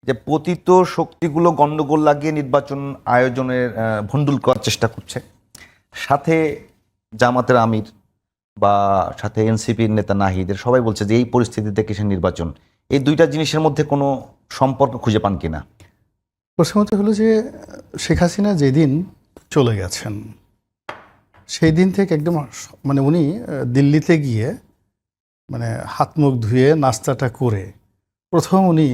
যে পতিত শক্তিগুলো গন্ডগোল লাগিয়ে নির্বাচন আয়োজনের ভণ্ডুল করার চেষ্টা করছে, সাথে জামাতের আমির বা সাথে এনসিপির নেতা নাহিদের সবাই বলছে যে এই পরিস্থিতিতে কিসের নির্বাচন। এই দুইটা জিনিসের মধ্যে কোনো সম্পর্ক খুঁজে পান কিনা? প্রথমত হলো যে শেখ হাসিনা যেদিন চলে গেছেন সেই দিন থেকে একদম মানে উনি দিল্লিতে গিয়ে মানে হাত মুখ ধুয়ে নাস্তাটা করে প্রথম উনি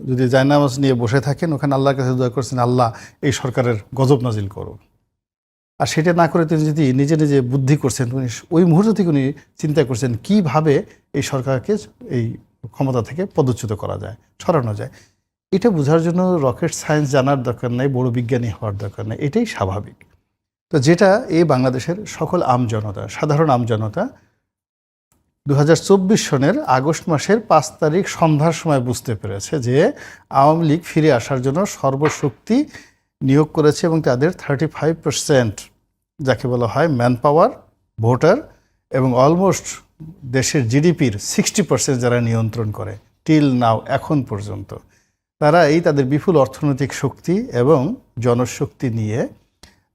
যদি জায়নামাজ নিয়ে বসে থাকেন ওখানে আল্লাহর কাছে দোয়া করছেন, আল্লাহ এই সরকারের গজব নাজিল করো। আর সেটা না করে তিনি যদি নিজে নিজে বুদ্ধি করছেন, উনি ওই মুহূর্ত থেকে উনি চিন্তা করছেন কিভাবে এই সরকারকে এই ক্ষমতা থেকে পদচ্যুত করা যায়, সরানো যায়। এটা বোঝার জন্য রকেট সায়েন্স জানার দরকার নেই, বড় বিজ্ঞানী হওয়ার দরকার নেই, এটাই স্বাভাবিক। তো যেটা এই বাংলাদেশের সকল আমজনতা, সাধারণ আমজনতা 2024 সনের আগস্ট মাসের 5 তারিখ সন্ধ্যার সময় বুঝতে পেরেছে যে আওয়ামী লীগ ফিরে আসার জন্য সর্বশক্তি নিয়োগ করেছে এবং তাদের 35% যাকে বলা হয় ম্যান পাওয়ার, ভোটার এবং অলমোস্ট দেশের জিডিপির 60% যারা নিয়ন্ত্রণ করে টিল নাও, এখন পর্যন্ত তারা এই তাদের বিপুল অর্থনৈতিক শক্তি এবং জনশক্তি নিয়ে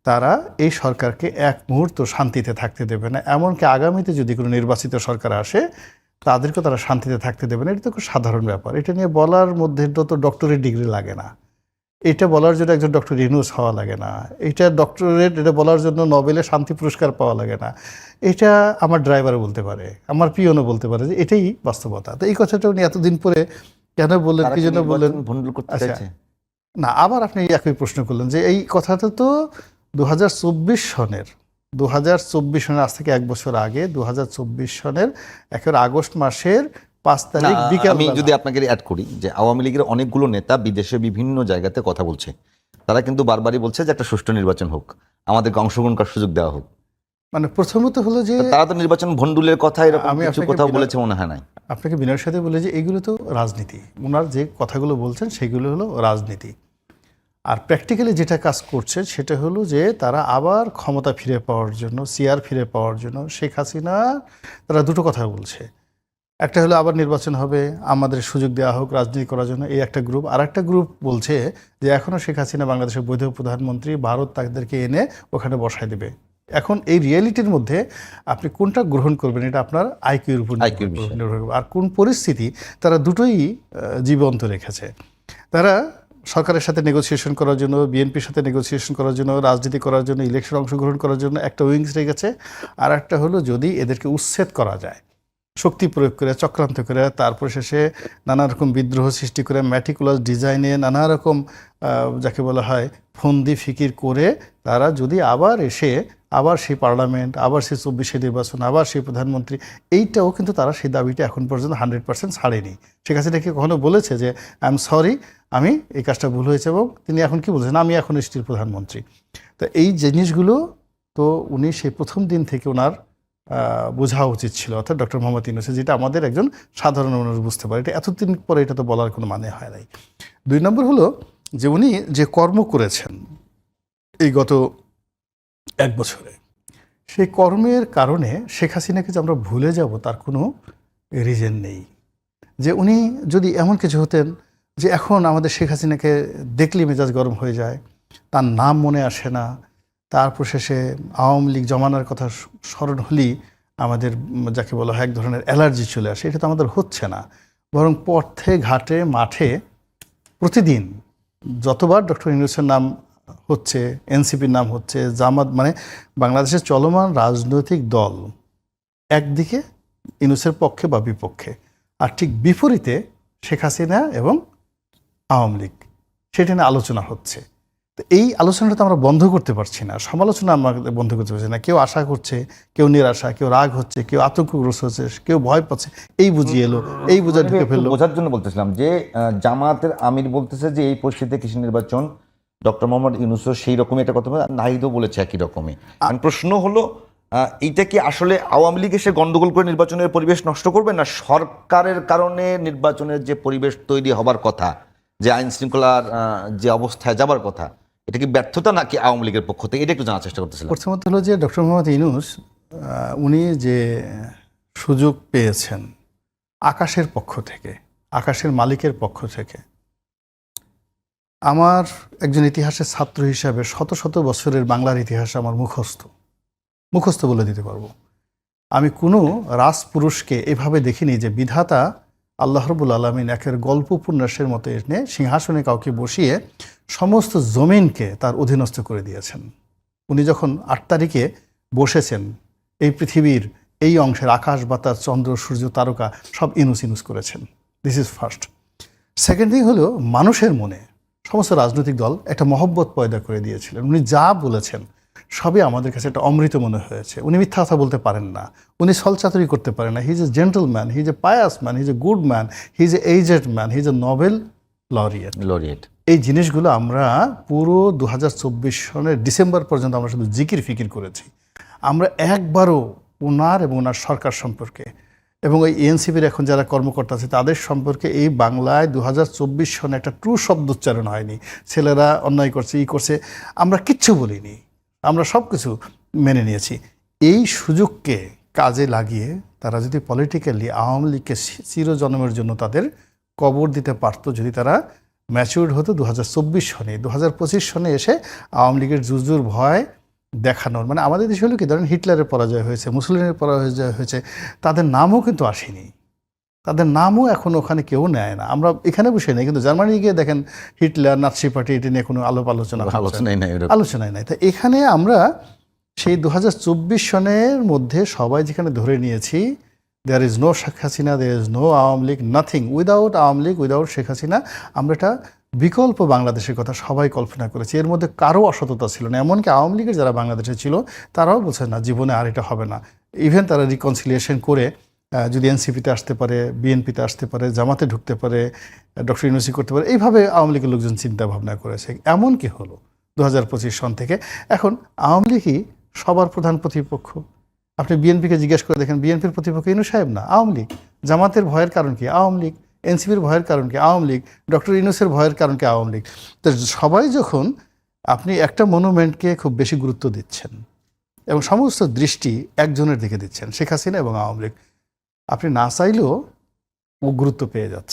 তারা এই সরকারকে এক মুহূর্ত শান্তিতে থাকতে দেবে না। এমনকি আগামীতে যদি কোনো নির্বাচিত সরকার আসে তাদেরকে তারা শান্তিতে থাকতে দেবে না। এটা তো খুব সাধারণ ব্যাপার। এটা নিয়ে বলার মধ্যে তো ডক্টরেট ডিগ্রি লাগে না, এটা বলার জন্য একজন ডক্টর ইউনূস হওয়া লাগে না, এটা ডক্টরেট এটা বলার জন্য নোবেলের শান্তি পুরস্কার পাওয়া লাগে না। এটা আমার ড্রাইভারও বলতে পারে, আমার পিয়নও বলতে পারে যে এটাই বাস্তবতা। তো এই কথাটা উনি এতদিন পরে কেন বললেন, কি জন্য বললেন? ভণ্ডুল করতে আচ্ছা, চাইছে না আবার আপনি একই প্রশ্ন করলেন যে এই কথাটা তো 2024 সনের 2024 সনের আজ থেকে 1 বছর আগে 2024 সনের একেবারে আগস্ট মাসের 5 তারিখ বিকেল। আমি যদি আপনাকে অ্যাড করি যে আওয়ামী লীগের অনেকগুলো নেতা বিদেশে বিভিন্ন জায়গাতে কথা বলছে, তারা কিন্তু বারবারই বলছে যে একটা সুষ্ঠু নির্বাচন হোক, আমাদেরকে অংশগ্রহণ করার সুযোগ দেওয়া হোক। মানে প্রথমত হলো যে তারা তো নির্বাচন ভণ্ডুলের কথা এরকম আমি কিছু আপনাকে কথা বলেছে মনে হয় নাই? আপনাকে বিনয়ের সাথে বলে যে এগুলো তো রাজনীতি, ওনার যে কথাগুলো বলছেন সেগুলো হলো রাজনীতি। আর প্র্যাকটিক্যালি যেটা কাজ করছে সেটা হলো যে তারা আবার ক্ষমতা ফিরে পাওয়ার জন্য, সিআর ফিরে পাওয়ার জন্য শেখ হাসিনা তারা দুটো কথা বলছে। একটা হলো আবার নির্বাচন হবে, আমাদের সুযোগ দেওয়া হোক রাজনীতি করার জন্য, এই একটা গ্রুপ। আর একটা গ্রুপ বলছে যে এখনও শেখ হাসিনা বাংলাদেশের বৈধ প্রধানমন্ত্রী, ভারত তাদেরকে এনে ওখানে বসায় দেবে। এখন এই রিয়েলিটির মধ্যে আপনি কোনটা গ্রহণ করবেন এটা আপনার আইকিউর উপর নির্ভর করবে। আর কোন পরিস্থিতি, তারা দুটোই জীবন্ত রেখেছে। তারা সরকারের সাথে নেগোসিয়েশন করার জন্য, বিএনপির সাথে নেগোসিয়েশন করার জন্য, রাজনীতি করার জন্য, ইলেকশন অংশগ্রহণ করার জন্য একটা উইংস রেখেছে। আর একটা হলো যদি এদেরকে উচ্ছেদ করা যায় শক্তি প্রয়োগ করে, চক্রান্ত করে, তারপর শেষে নানা রকম বিদ্রোহ সৃষ্টি করে, ম্যাটিকুলাস ডিজাইনে নানা রকম যাকে বলা হয় ফন্দি ফিকির করে তারা যদি আবার এসে আবার সেই পার্লামেন্ট, আবার সেই 24 নির্বাচন, আবার সেই প্রধানমন্ত্রী, এইটাও কিন্তু তারা সেই দাবিটা এখন পর্যন্ত 100% ছাড়েনি। শেখ হাসিনাকে কখনো বলেছে যে আই এম সরি, আমি এই কাজটা ভুল হয়েছে, এবং তিনি এখন কি বলছেন, আমি এখন স্টিল প্রধানমন্ত্রী। তো এই জিনিসগুলো তো উনি সেই প্রথম দিন থেকে ওনার বোঝা উচিত ছিল, অর্থাৎ ডক্টর মোহাম্মদ ইউনূস, যেটা আমাদের একজন সাধারণ মানুষ বুঝতে পারে। এটা এতদিন পরে এটা তো বলার কোনো মানে হয় নাই। 2 নম্বর হলো যে উনি যে কর্ম করেছেন এই গত 1 বছরে, সেই কর্মের কারণে শেখ হাসিনাকে যে আমরা ভুলে যাব তার কোনো রিজন নেই। যে উনি যদি এমন কিছু হতেন যে এখন আমাদের শেখ হাসিনাকে দেখলে মেজাজ গরম হয়ে যায়, তার নাম মনে আসে না, তারপর শেষে আওয়ামী লীগ জমানার কথা স্মরণ হলেই আমাদের যাকে বলা হয় এক ধরনের অ্যালার্জি চলে আসে, এটা তো আমাদের হচ্ছে না। বরং পথে ঘাটে মাঠে প্রতিদিন যতবার ডক্টর ইউনূসের নাম হচ্ছে, এনসিপির নাম হচ্ছে, জামাত, মানে বাংলাদেশের চলমান রাজনৈতিক দল একদিকে ইউনূসের পক্ষে বা বিপক্ষে, আর ঠিক বিপরীতে শেখ হাসিনা এবং আওয়ামী লীগ, সেটা নিয়ে আলোচনা হচ্ছে। তো এই আলোচনাটা তো আমরা বন্ধ করতে পারছি না, সমালোচনা আমরা বন্ধ করতে পারছি না। কেউ আশা করছে, কেউ নিরাশা, কেউ রাগ হচ্ছে, কেউ আতঙ্কগ্রস্ত হচ্ছে, কেউ ভয় পাচ্ছে। এই বুঝিয়ে এলো, এই বুঝা ঢুকে ফেললো। বোঝার জন্য বলতেছিলাম যে জামাতের আমির বলতেছে যে এই পরিস্থিতিতে কৃষি নির্বাচন, ডক্টর মোহাম্মদ ইউনূসও সেই রকমই একটা কথা, নাহিদও বলেছে একই রকমই। প্রশ্ন হলো এইটা কি আসলে আওয়ামী লীগ এসে গন্ডগোল করে নির্বাচনের পরিবেশ নষ্ট করবে, না সরকারের কারণে নির্বাচনের যে পরিবেশ তৈরি হবার কথা, যে আইন শৃঙ্খলার যে অবস্থায় যাবার কথা, এটা কি ব্যর্থতা নাকি আওয়ামী লীগের পক্ষ থেকে, এটা একটু জানার চেষ্টা করতেছিলাম। প্রথমত হলো যে ডক্টর মোহাম্মদ ইউনূস উনি যে সুযোগ পেয়েছেন আকাশের পক্ষ থেকে, আকাশের মালিকের পক্ষ থেকে, আমার একজন ইতিহাসের ছাত্র হিসাবে শত শত বছরের বাংলার ইতিহাস আমার মুখস্থ বলে দিতে পারবো। আমি কোনো রাজপুরুষকে এভাবে দেখিনি যে বিধাতা আল্লাহ রাব্বুল আলামিন একের গল্প উপন্যাসের মতো এনে সিংহাসনে কাউকে বসিয়ে সমস্ত জমিনকে তার অধীনস্থ করে দিয়েছেন। উনি যখন 8 তারিখে বসেছেন, এই পৃথিবীর এই অংশের আকাশ বাতাস চন্দ্র সূর্য তারকা সব ইনুস করেছেন। This is first. Second thing হলো মানুষের মনে সমস্ত রাজনৈতিক দল একটা মহব্বত পয়দা করে দিয়েছিলেন। উনি যা বলেছেন সবই আমাদের কাছে একটা অমৃত মনে হয়েছে। উনি মিথ্যা কথা বলতে পারেন না, উনি ছলচাতুরি করতে পারেন না। He is a gentleman, he is a pious man, he is a good man, he is a aged man, he is a Nobel laureate. এই জিনিসগুলো আমরা পুরো 2024 সনের ডিসেম্বর পর্যন্ত আমরা শুধু জিকির ফিকির করেছি। আমরা একবারও ওনার এবং ওনার সরকার সম্পর্কে এবং ওই এনসিপির এখন যারা কর্মকর্তা আছে তাদের সম্পর্কে এই বাংলায় 2024 সনে একটা ট্রু শব্দ উচ্চারণ হয়নি। ছেলেরা অন্যায় করছে, করছে, আমরা কিচ্ছু বলিনি, আমরা সব কিছু মেনে নিয়েছি। এই সুযোগকে কাজে লাগিয়ে তারা যদি পলিটিক্যালি আওয়ামী লীগকে চিরজন্মের জন্য তাদের কবর দিতে পারতো, যদি তারা ম্যাচিউরড হতো 2024 সনে, 2025 সনে এসে আওয়ামী লীগের জুজুর ভয় দেখানোর, মানে আমাদের দেশে হলো কি, ধরেন হিটলারের পরাজয় হয়েছে, মুসলিমের পরাজয় হয়েছে, তাদের নামও কিন্তু আসেনি, তাদের নামও এখন ওখানে কেউ নেয় না। আমরা এখানে বসে নেই, কিন্তু জার্মানি গিয়ে দেখেন হিটলার নাৎসি পার্টি এটা নিয়ে কোনো আলোচনাই নাই। তা এখানে আমরা সেই 2024 সনের মধ্যে সবাই যেখানে ধরে নিয়েছি there is no Sheikh Hasina, there is no Awami League, nothing, without Awami League, without Sheikh Hasina, আমরা একটা বিকল্প বাংলাদেশের কথা সবাই কল্পনা করেছি। এর মধ্যে কারো অসততা ছিল না। এমনকি আওয়ামী লীগের যারা বাংলাদেশে ছিল তারাও বলছে না জীবনে আর এটা হবে না। ইভেন তারা রিকনসিলিয়েশন করে যদি এনসিপিতে আসতে পারে, বিএনপিতে আসতে পারে, জামাতে ঢুকতে পারে, ডক্টর ইউনূসী করতে পারে, এইভাবে আওয়ামী লীগের লোকজন চিন্তা ভাবনা করেছে। এমন কি হলো 2025 সন থেকে এখন আওয়ামী লীগই সবার প্রধান প্রতিপক্ষ। আপনি বিএনপিকে জিজ্ঞেস করে দেখেন, বিএনপির প্রতিপক্ষ ইউনূস সাহেব না, আওয়ামী লীগ। জামাতের ভয়ের কারণ কি? আওয়ামী লীগ। এনসিপির ভয়ের কারণ কি? আওয়ামী লীগ। ডক্টর ইউনূসের ভয়ের কারণ কি? আওয়ামী লীগ। তো সবাই যখন আপনি একটা মনুমেন্টকে খুব বেশি গুরুত্ব দিচ্ছেন এবং সমস্ত দৃষ্টি একজনের দিকে দিচ্ছেন, শেখ হাসিনা এবং আওয়ামী লীগ, আপনি না চাইলেও ও গুরুত্ব পেয়ে যাচ্ছে।